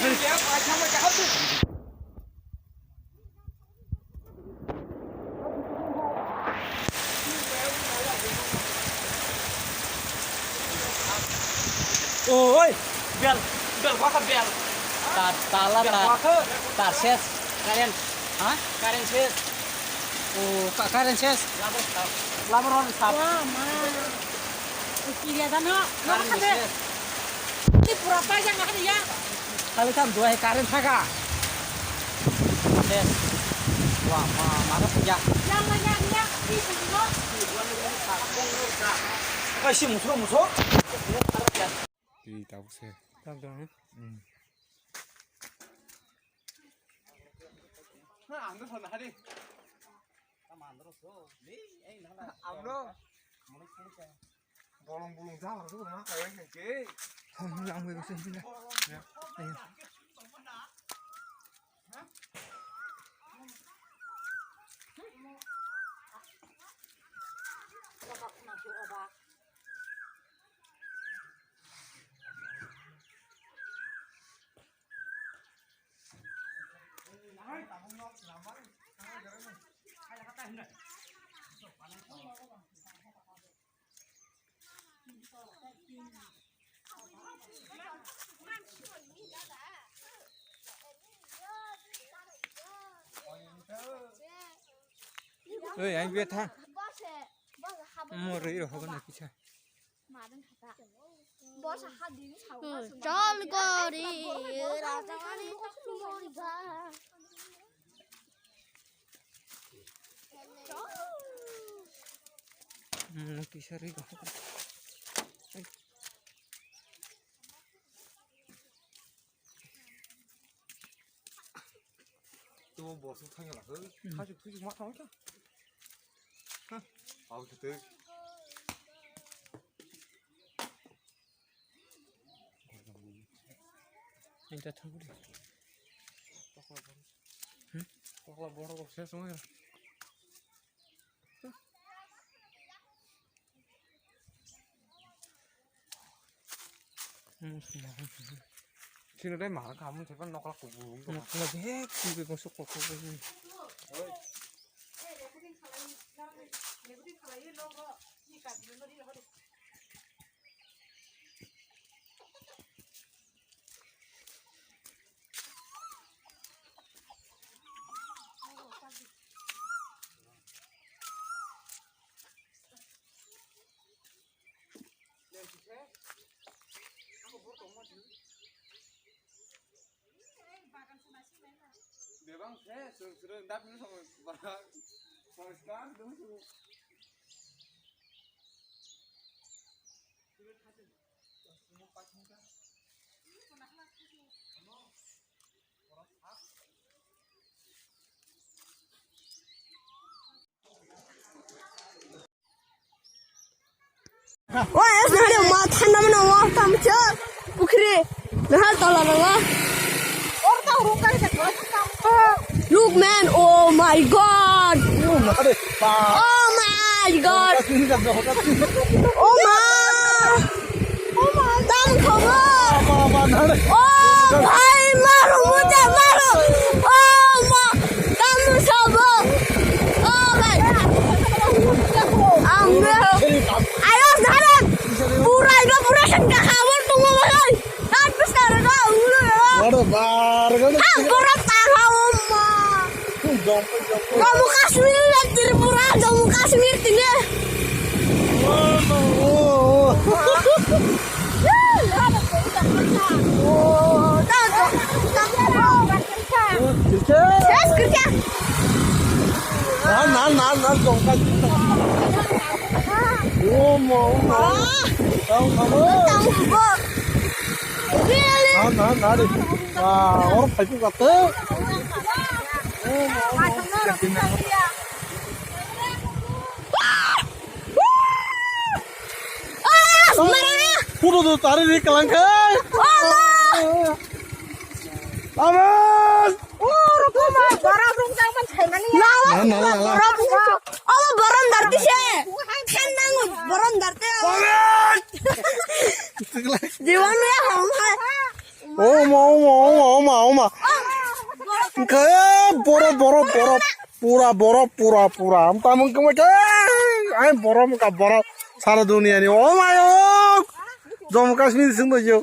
Ôi, bel, bel quá khắp bel. Tar ses, kalian, hah? Kalian ses. Oh, kalian ses. Laporan sap. Wah, mah. Kelihatan no, no Kalian ada. ses. Ini berapa yang nggak ada ya? Kali kan dua kalian saga. Ses. Wah, mana punya? Yang lainnya di sini no. Ay, si musuh. Di tahu saya. Tahu dong. Bolong-bolong jalan tuh mah kayak ngeke. Yang gue sih pindah. Ya. Ayo. Ơi anh biết ha. Mua rưỡi rồi không có này kia. Chol gori rajani moriga Kisah riga. 또 뭐 수탕이 나서 사실 투지 막 하니까. 아우 그때 Minta tahu deh. bakal borok saya semua. Sini deh mah kamu cepat noklah kubung. Nak lagi juga masuk kok ini. 네 방, 새, 그런 나쁜 성을 봐. 성을까? 너무 좋고. Wah, sebenarnya mau tanam nama tamca bukri, nah talar lah. Orang rukai tak Look man, oh my god, oh my god, oh my, dam khabar, oh bhai maru mujhe maru, oh ma, dam sabo, oh bhai, ayo sekarang, pura sengkak khabar tunggu bhai, tapi sekarang dah ulu ya, pura tahu ma. Kamu Kashmir dan Tripura, kamu Kashmir tinggal. Kerja. 난 정까지. 어머. 나를. 와, 오늘 발표 같아. 포도도 따르니 깔랑kai. Aman. barang rungkang mencari Oh, baron darti sih. Kan nangun baron darti. Di mana ya, Om? 어머. kayak borok pura. Am tamu kamu kayak, ay borok salah dunia ni. Oh my god, Jammu Kashmir sini aja.